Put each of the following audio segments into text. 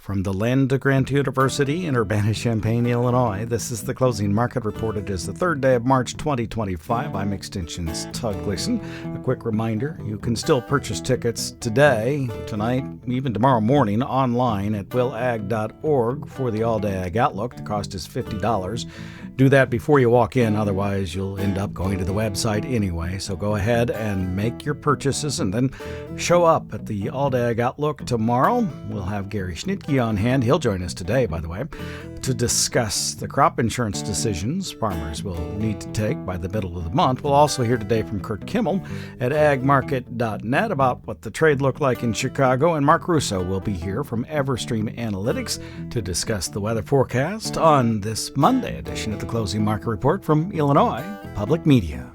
From the land of Grant University in Urbana-Champaign, Illinois, this is the Closing Market Report. It is the third day of March 2025. I'm Extension's Tug Gleason. A quick reminder, you can still purchase tickets today, tonight, even tomorrow morning online at willag.org for the All-Day Ag Outlook. The cost is $50. Do that before you walk in, otherwise you'll end up going to the website anyway. So go ahead and make your purchases and then show up at the All-Day Ag Outlook tomorrow. We'll have Gary Schnitkey on hand. He'll join us today, by the way, to discuss the crop insurance decisions farmers will need to take by the middle of the month. We'll also hear today from Curt Kimmel at agmarket.net about what the trade looked like in Chicago, and Mark Russo will be here from EverStream Analytics to discuss the weather forecast on this Monday edition of the Closing Market Report from Illinois Public Media.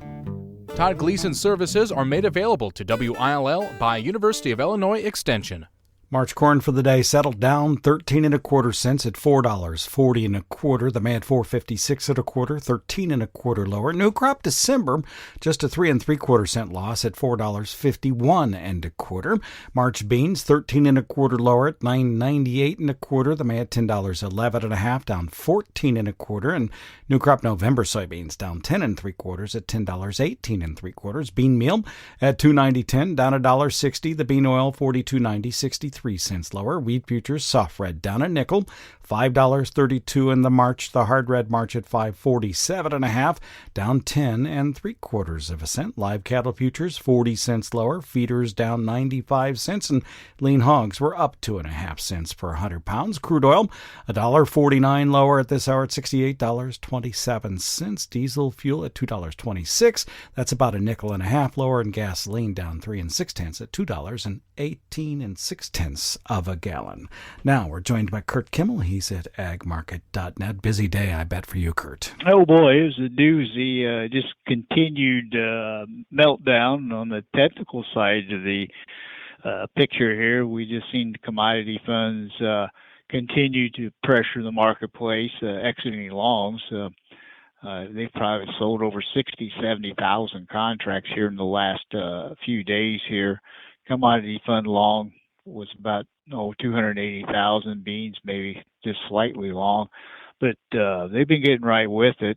Todd Gleason services are made available to WILL by University of Illinois Extension. March corn for the day settled down 13 1/4 cents at $4.40 1/4. The May at $4.56 1/4, 13 1/4 lower. New crop December just a 3 3/4 cent loss at $4.51 1/4. March beans 13 1/4 lower at $9.98 1/4. The May at $10.11 1/2, down 14 1/4. And new crop November soybeans down 10 3/4 at $10.18 3/4. Bean meal at $2.90 down $1.60. The bean oil 42.90 63 cents lower. Wheat futures soft red down a nickel, $5.32 in the March. The hard red March at $5.47 1/2, down 10 3/4 cents. Live cattle futures 40 cents lower. Feeders down 95 cents, and lean hogs were up 2.5 cents per 100 pounds. Crude oil $1.49 lower at this hour at $68.27. Diesel fuel at $2.26. That's about a nickel and a half lower, and gasoline down 3 6/10 at $2.18 6/10 of a gallon. Now we're joined by Curt Kimmel. He's at agmarket.net. Busy day, I bet, for you, Curt. Oh boy, it was a doozy. Just continued meltdown on the technical side of the picture here. We just seen commodity funds continue to pressure the marketplace, exiting longs. They've probably sold over 70,000 contracts here in the last few days here. Commodity fund long was about 280,000. Beans maybe just slightly long, but they've been getting right with it.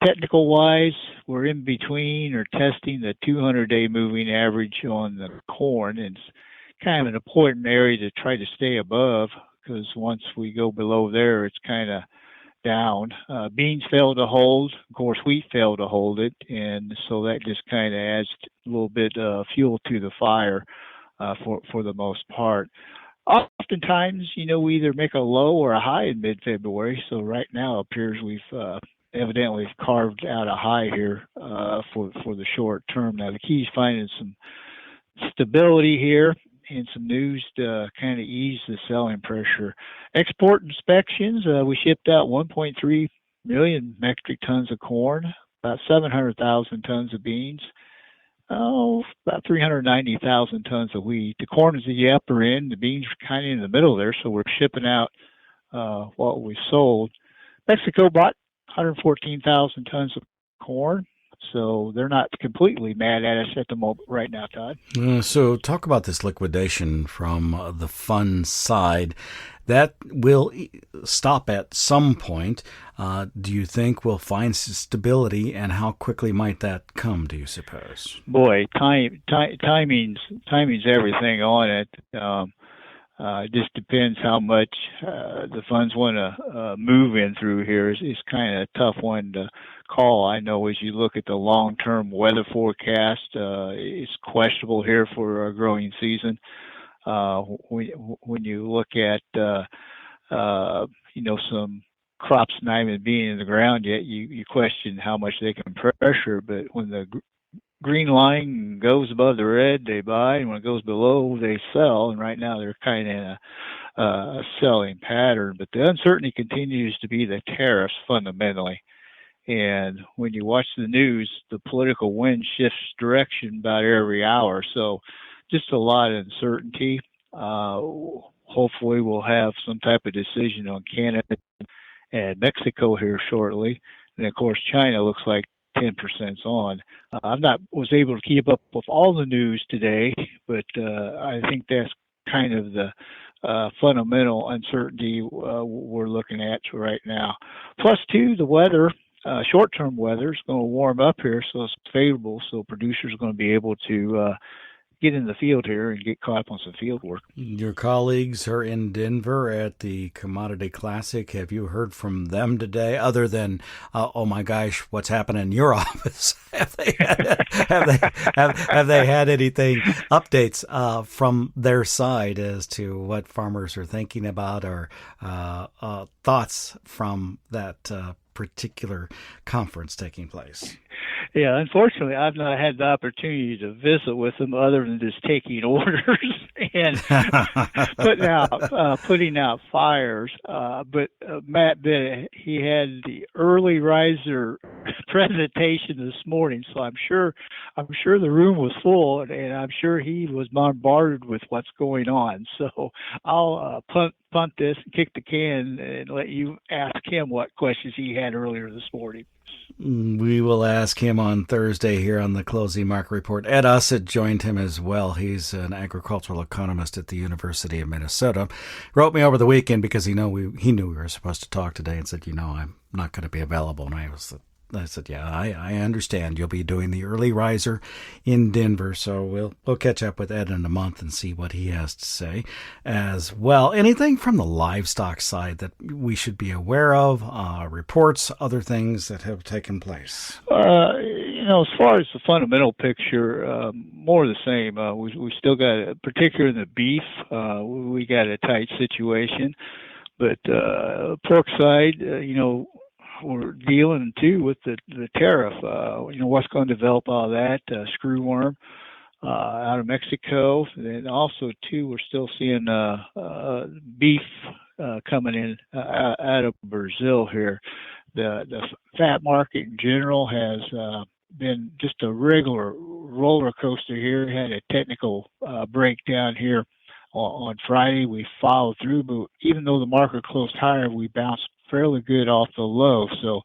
Technical wise, we're in between or testing the 200-day moving average on the corn, and it's kind of an important area to try to stay above, because once we go below there, it's kind of down. Beans failed to hold. Of course, wheat failed to hold it, and so that just kind of adds a little bit of fuel to the fire for the most part. Oftentimes, we either make a low or a high in mid-February, so right now it appears we've evidently carved out a high here for the short term. Now, the key is finding some stability here and some news to kind of ease the selling pressure. Export inspections, we shipped out 1.3 million metric tons of corn, about 700,000 tons of beans, about 390,000 tons of wheat. The corn is at the upper end, the beans are kind of in the middle there, so we're shipping out what we sold. Mexico bought 114,000 tons of corn, so they're not completely mad at us at the moment right now, Todd. So talk about this liquidation from the fund side. That will stop at some point. Do you think we'll find stability, and how quickly might that come, do you suppose? Boy, timing's everything on it. It just depends how much the funds want to move in through here. It's kind of a tough one to call. I know as you look at the long-term weather forecast, it's questionable here for a growing season. When you look at some crops not even being in the ground yet, you question how much they can pressure. But when the green line goes above the red, they buy, and when it goes below, they sell. And right now they're kind of in a selling pattern. But the uncertainty continues to be the tariffs fundamentally. And when you watch the news, the political wind shifts direction about every hour. So just a lot of uncertainty. Hopefully we'll have some type of decision on Canada and Mexico here shortly. And of course, China looks like 10% on. Was able to keep up with all the news today, but I think that's kind of the fundamental uncertainty we're looking at right now. Plus, too, the weather. Short-term weather is going to warm up here, so it's favorable. So producers are going to be able to get in the field here and get caught up on some field work. Your colleagues are in Denver at the Commodity Classic. Have you heard from them today, other than, oh my gosh, what's happening in your office? have they had anything, updates from their side as to what farmers are thinking about, or thoughts from that particular conference taking place? Yeah, unfortunately, I've not had the opportunity to visit with them other than just taking orders and putting out fires. But Matt Bennett, he had the early riser presentation this morning, so I'm sure the room was full, and I'm sure he was bombarded with what's going on. So I'll punt this and kick the can and let you ask him what questions he had earlier this morning. We will ask him on Thursday here on the Closing Market Report. Ed Ussett joined him as well. He's an agricultural economist at the University of Minnesota. Wrote me over the weekend because he knew we were supposed to talk today, and said, I'm not going to be available. And I said, yeah, I understand. You'll be doing the early riser in Denver, so we'll catch up with Ed in a month and see what he has to say as well. Anything from the livestock side that we should be aware of? Reports, other things that have taken place? As far as the fundamental picture, more of the same. We still got, particularly in the beef, we got a tight situation. But pork side, we're dealing too with the tariff. What's going to develop all that screwworm out of Mexico, and also too, we're still seeing beef coming in out of Brazil here. The fat market in general has been just a regular roller coaster here. Had a technical breakdown here on Friday. We followed through, but even though the market closed higher, we bounced fairly good off the low, so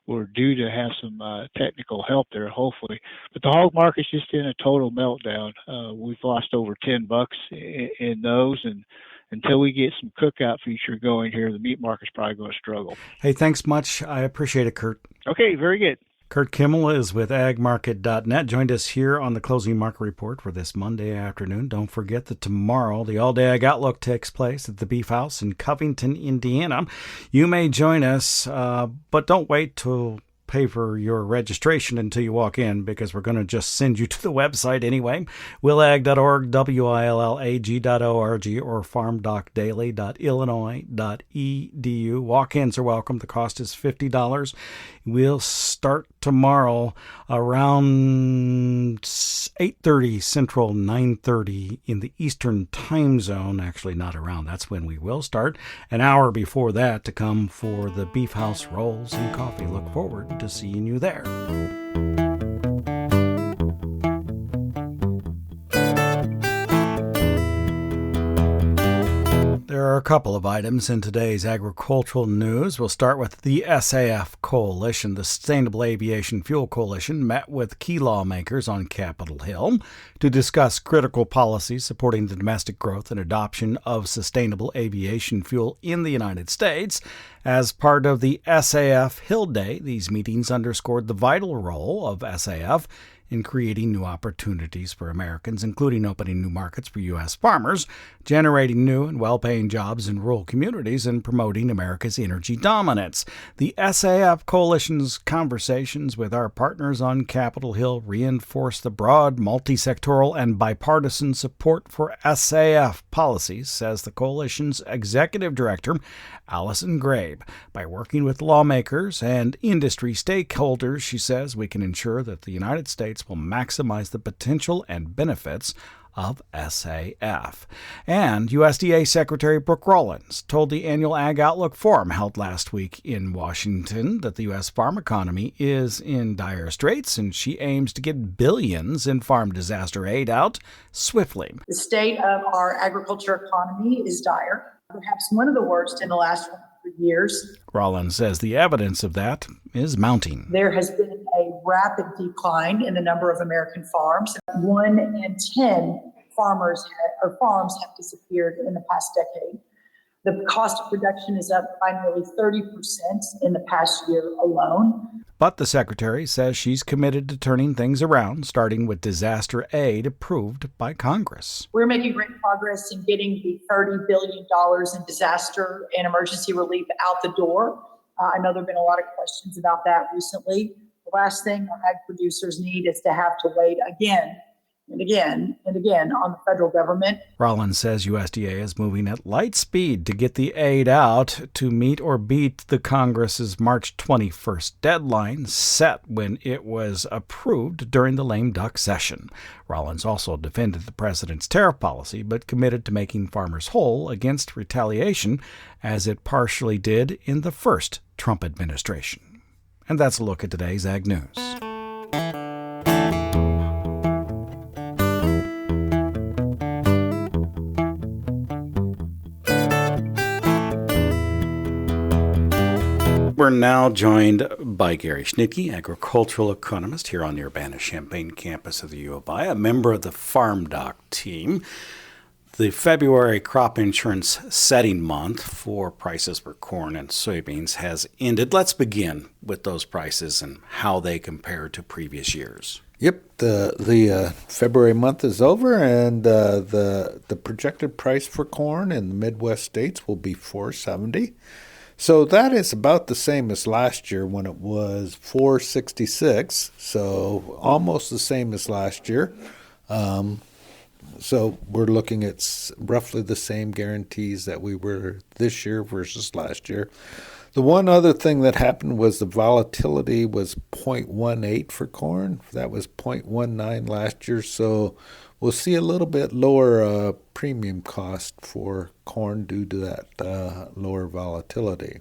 we're due to have some technical help there, hopefully. But the hog market's just in a total meltdown. We've lost over $10 in those, and until we get some cookout feature going here, the meat market's probably going to struggle. Hey, thanks much. I appreciate it, Curt. Okay, very good. Curt Kimmel is with agmarket.net. Joined us here on the Closing Market Report for this Monday afternoon. Don't forget that tomorrow the All-Day Ag Outlook takes place at the Beef House in Covington, Indiana. You may join us, but don't wait to pay for your registration until you walk in, because we're going to just send you to the website anyway. willag.org, willag.org, or farmdocdaily.illinois.edu. Walk-ins are welcome. The cost is $50. We'll start tomorrow around 8:30 Central, 9:30 in the Eastern Time Zone. Actually, not around. That's when we will start. An hour before that to come for the Beef House rolls and coffee. Look forward to seeing you there. There are a couple of items in today's agricultural news. We'll start with the SAF Coalition. The Sustainable Aviation Fuel Coalition met with key lawmakers on Capitol Hill to discuss critical policies supporting the domestic growth and adoption of sustainable aviation fuel in the United States. As part of the SAF Hill Day, these meetings underscored the vital role of SAF in creating new opportunities for Americans, including opening new markets for U.S. farmers, generating new and well-paying jobs in rural communities, and promoting America's energy dominance. The SAF Coalition's conversations with our partners on Capitol Hill reinforce the broad, multi-sectoral, and bipartisan support for SAF policies, says the Coalition's Executive Director, Allison Grabe. By working with lawmakers and industry stakeholders, she says, we can ensure that the United States will maximize the potential and benefits of SAF. And USDA Secretary Brooke Rollins told the annual Ag Outlook Forum held last week in Washington that the U.S. farm economy is in dire straits, and she aims to get billions in farm disaster aid out swiftly. The state of our agriculture economy is dire, perhaps one of the worst in the last 100 years. Rollins says the evidence of that is mounting. There has been a rapid decline in the number of American farms. 1 in 10 farms have disappeared in the past decade. The cost of production is up by nearly 30% in the past year alone. But the secretary says she's committed to turning things around, starting with disaster aid approved by Congress. We're making great progress in getting the $30 billion in disaster and emergency relief out the door. I know there have been a lot of questions about that recently. The last thing our ag producers need is to have to wait again and again and again on the federal government. Rollins says USDA is moving at light speed to get the aid out to meet or beat the Congress's March 21st deadline set when it was approved during the lame duck session. Rollins also defended the president's tariff policy but committed to making farmers whole against retaliation, as it partially did in the first Trump administration. And that's a look at today's Ag News. We're now joined by Gary Schnitkey, agricultural economist here on the Urbana-Champaign campus of the U of I, a member of the farmdoc team. The February crop insurance setting month for prices for corn and soybeans has ended. Let's begin with those prices and how they compare to previous years. Yep, the February month is over, and the projected price for corn in the Midwest states will be $4.70. So that is about the same as last year when it was $4.66. So almost the same as last year. So we're looking at roughly the same guarantees that we were this year versus last year. The one other thing that happened was the volatility was 0.18 for corn. That was 0.19 last year. So we'll see a little bit lower premium cost for corn due to that lower volatility.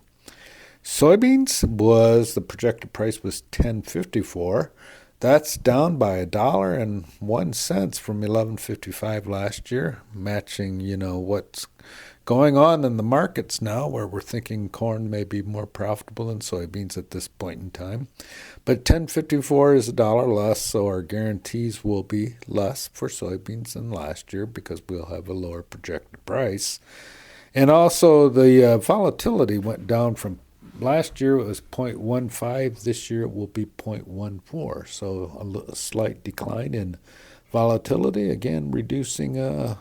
Soybeans the projected price was $10.54. That's down by $1.01 from $11.55 last year, matching, what's going on in the markets now, where we're thinking corn may be more profitable than soybeans at this point in time. But $10.54 is $1 less, so our guarantees will be less for soybeans than last year because we'll have a lower projected price. And also the volatility went down from last year it was 0.15. This year it will be 0.14. So a slight decline in volatility, again reducing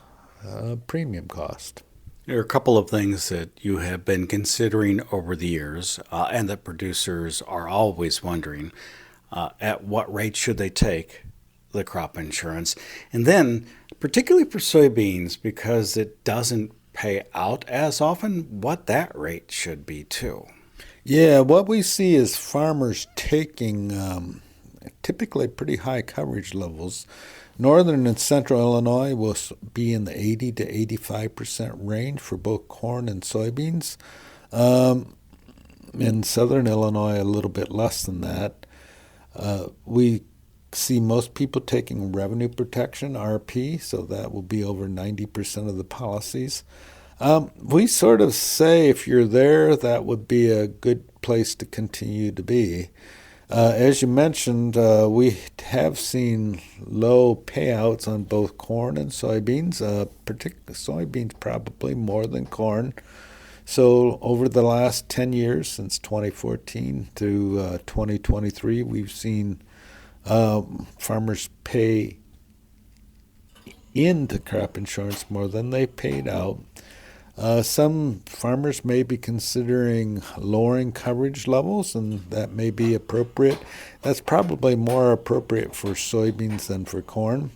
premium cost. There are a couple of things that you have been considering over the years, and that producers are always wondering at what rate should they take the crop insurance. And then, particularly for soybeans, because it doesn't pay out as often, what that rate should be too. Yeah, what we see is farmers taking typically pretty high coverage levels. Northern and central Illinois will be in the 80 to 85% range for both corn and soybeans. In southern Illinois, a little bit less than that. We see most people taking revenue protection, RP, so that will be over 90% of the policies. We sort of say if you're there, that would be a good place to continue to be. As you mentioned, we have seen low payouts on both corn and soybeans, particularly soybeans probably more than corn. So over the last 10 years, since 2014 to 2023, we've seen farmers pay into crop insurance more than they paid out. Some farmers may be considering lowering coverage levels, and that may be appropriate. That's probably more appropriate for soybeans than for corn.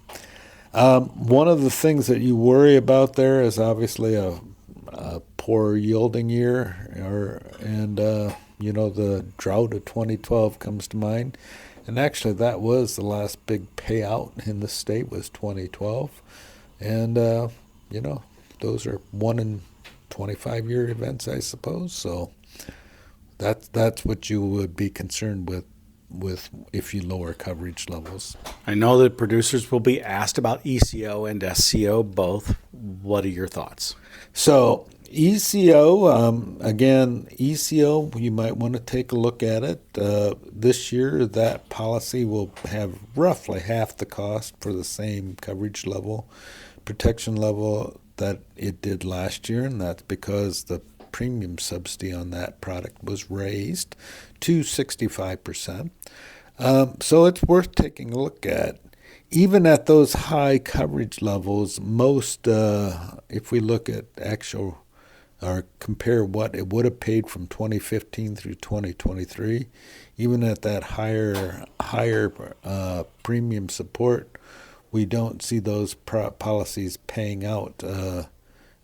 One of the things that you worry about there is obviously a poor yielding year, and the drought of 2012 comes to mind. And actually, that was the last big payout in the state was 2012, and those are 1 in 25-year events, I suppose. So that's what you would be concerned with if you lower coverage levels. I know that producers will be asked about ECO and SCO both. What are your thoughts? So ECO, again, ECO, you might want to take a look at it. This year, that policy will have roughly half the cost for the same coverage level. protection level that it did last year, and that's because the premium subsidy on that product was raised to 65%. So it's worth taking a look at. Even at those high coverage levels, most, if we look at actual or compare what it would have paid from 2015 through 2023, even at that higher premium support, we don't see those policies paying out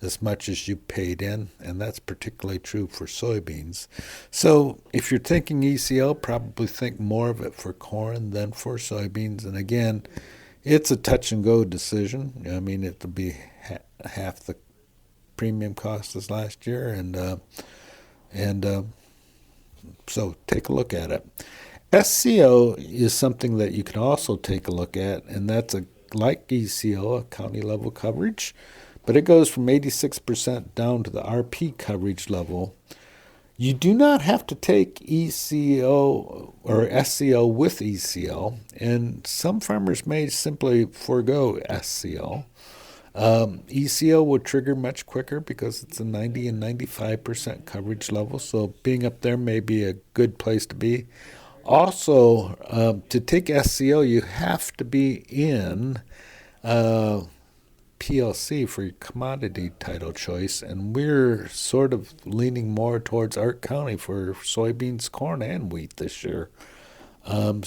as much as you paid in, and that's particularly true for soybeans. So if you're thinking ECL, probably think more of it for corn than for soybeans. And again, it's a touch-and-go decision. I mean, it'll be half the premium cost as last year, and so take a look at it. SCO is something that you can also take a look at, and that's like ECO, a county level coverage, but it goes from 86% down to the RP coverage level. You do not have to take ECO or SCO with ECO, and some farmers may simply forego SCO. ECO will trigger much quicker because it's a 90 and 95% coverage level, so being up there may be a good place to be. Also, to take SCO, you have to be in PLC for your commodity title choice, and we're sort of leaning more towards Ark County for soybeans, corn, and wheat this year. And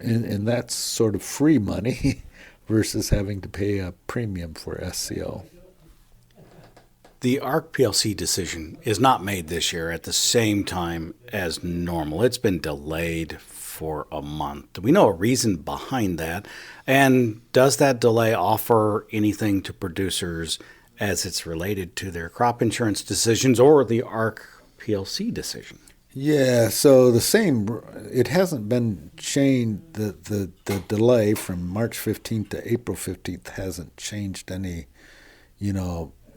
that's sort of free money versus having to pay a premium for SCO. The ARC PLC decision is not made this year at the same time as normal. It's been delayed for a month. Do we know a reason behind that? And does that delay offer anything to producers as it's related to their crop insurance decisions or the ARC PLC decision? Yeah, so it hasn't been changed. The delay from March 15th to April 15th hasn't changed any,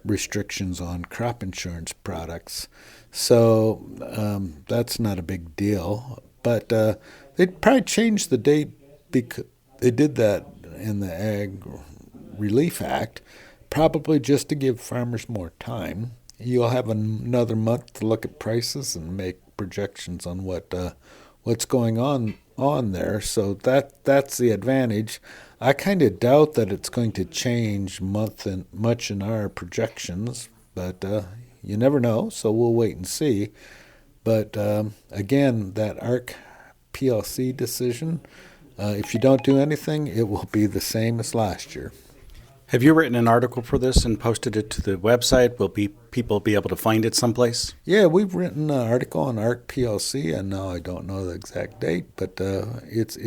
restrictions on crop insurance products. So that's not a big deal. But they'd probably changed the date because they did that in the Ag Relief Act, probably just to give farmers more time. You'll have another month to look at prices and make projections on what's going on there. So that's the advantage. I kind of doubt that it's going to change much in our projections, but you never know, so we'll wait and see. But again, that ARC PLC decision, if you don't do anything, it will be the same as last year. Have you written an article for this and posted it to the website? Will people be able to find it someplace? Yeah, we've written an article on ARC PLC, and now I don't know the exact date, but it's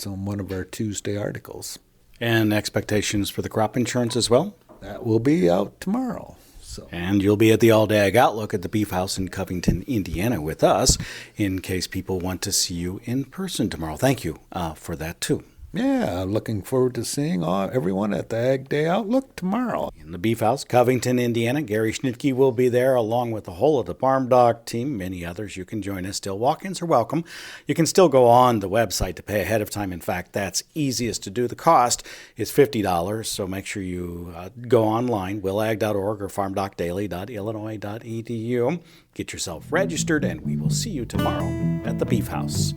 on one of our Tuesday articles. And expectations for the crop insurance as well? That will be out tomorrow. So. And you'll be at the All Day Ag Outlook at the Beef House in Covington, Indiana with us in case people want to see you in person tomorrow. Thank you for that, too. Yeah, looking forward to seeing everyone at the Ag Day Outlook tomorrow. In the Beef House, Covington, Indiana, Gary Schnitkey will be there along with the whole of the farmdoc team. Many others. You can join us still. Walk-ins are welcome. You can still go on the website to pay ahead of time. In fact, that's easiest to do. The cost is $50, so make sure you go online, willag.org or farmdocdaily.illinois.edu. Get yourself registered, and we will see you tomorrow at the Beef House.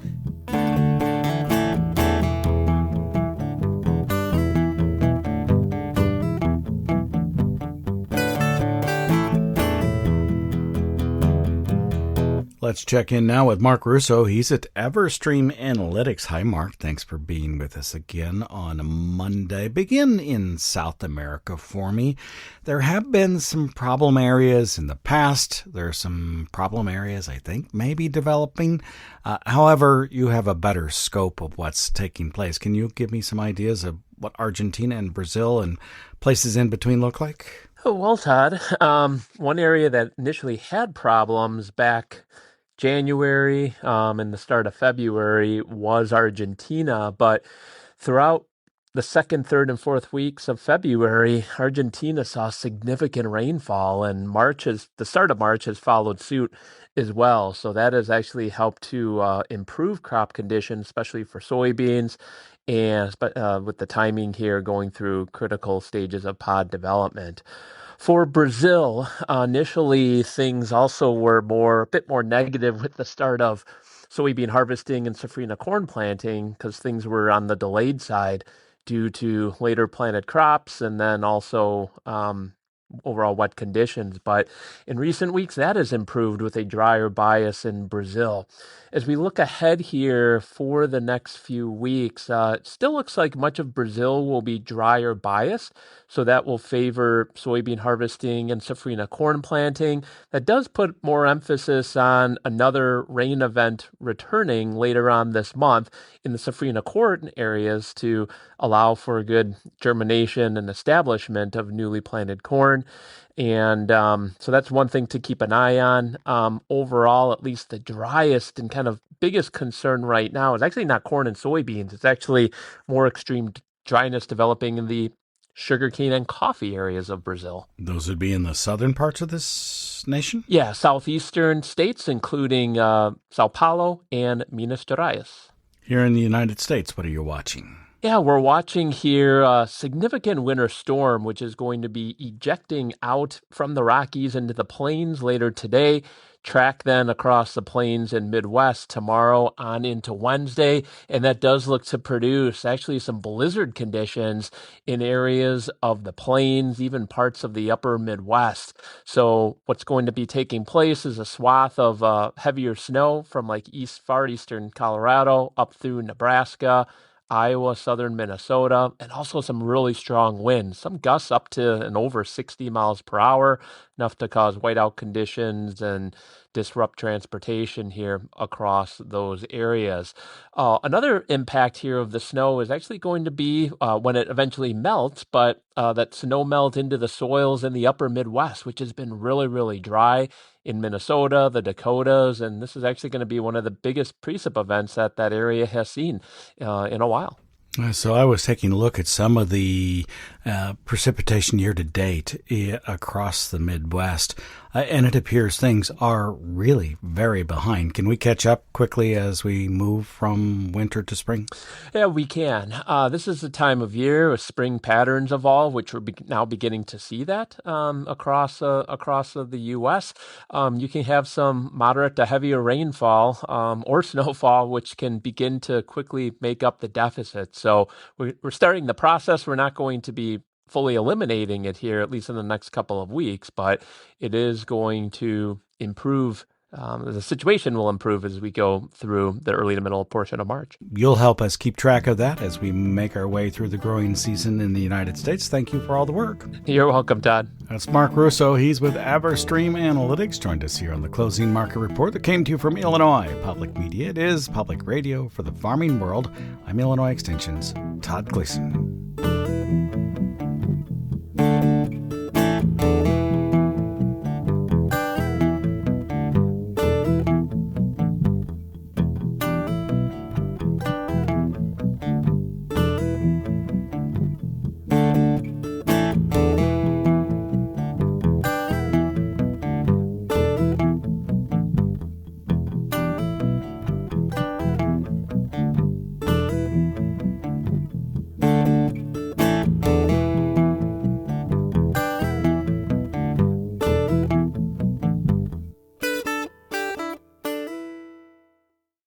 Let's check in now with Mark Russo. He's at EverStream Analytics. Hi, Mark. Thanks for being with us again on a Monday. Begin in South America for me. There have been some problem areas in the past. There are some problem areas, I think, maybe developing. However, you have a better scope of what's taking place. Can you give me some ideas of what Argentina and Brazil and places in between look like? Oh, well, Todd, one area that initially had problems back January and the start of February was Argentina, but throughout the second, third, and fourth weeks of February, Argentina saw significant rainfall, and the start of March has followed suit as well. So that has actually helped to improve crop conditions, especially for soybeans and with the timing here going through critical stages of pod development. For Brazil, initially things also were a bit more negative with the start of soybean harvesting and safrinha corn planting because things were on the delayed side due to later planted crops and then also overall wet conditions. But in recent weeks, that has improved with a drier bias in Brazil. As we look ahead here for the next few weeks, it still looks like much of Brazil will be drier bias. So that will favor soybean harvesting and safrinha corn planting. That does put more emphasis on another rain event returning later on this month in the safrinha corn areas to allow for good germination and establishment of newly planted corn. And so that's one thing to keep an eye on. Overall, at least the driest and kind of biggest concern right now is actually not corn and soybeans. It's actually more extreme dryness developing in the sugarcane and coffee areas of Brazil. Those would be in the southern parts of this nation? Yeah, southeastern states, including Sao Paulo and Minas Gerais. Here in the United States, what are you watching? Yeah, we're watching here a significant winter storm, which is going to be ejecting out from the Rockies into the plains later today. Track then across the plains and Midwest tomorrow on into Wednesday. And that does look to produce actually some blizzard conditions in areas of the plains, even parts of the upper Midwest. So what's going to be taking place is a swath of heavier snow from like far eastern Colorado up through Nebraska, Iowa, southern Minnesota, and also some really strong winds, some gusts up to and over 60 miles per hour, enough to cause whiteout conditions and disrupt transportation here across those areas. Another impact here of the snow is actually going to be when it eventually melts, but that snow melt into the soils in the upper Midwest, which has been really, really dry in Minnesota, the Dakotas, and this is actually going to be one of the biggest precip events that area has seen in a while. So I was taking a look at some of the precipitation year to date across the Midwest, and it appears things are really very behind. Can we catch up quickly as we move from winter to spring? Yeah, we can. This is the time of year where spring patterns evolve, which we're now beginning to see that across the U.S. You can have some moderate to heavier rainfall or snowfall, which can begin to quickly make up the deficit. So we're starting the process. We're not going to be fully eliminating it here, at least in the next couple of weeks, but it is going to improve. The situation will improve as we go through the early to middle portion of March. You'll help us keep track of that as we make our way through the growing season in the United States. Thank you for all the work. You're welcome, Todd. That's Mark Russo. He's with EverStream Analytics. Joined us here on the Closing Market Report that came to you from Illinois Public Media. It is public radio for the farming world. I'm Illinois Extension's Todd Gleason.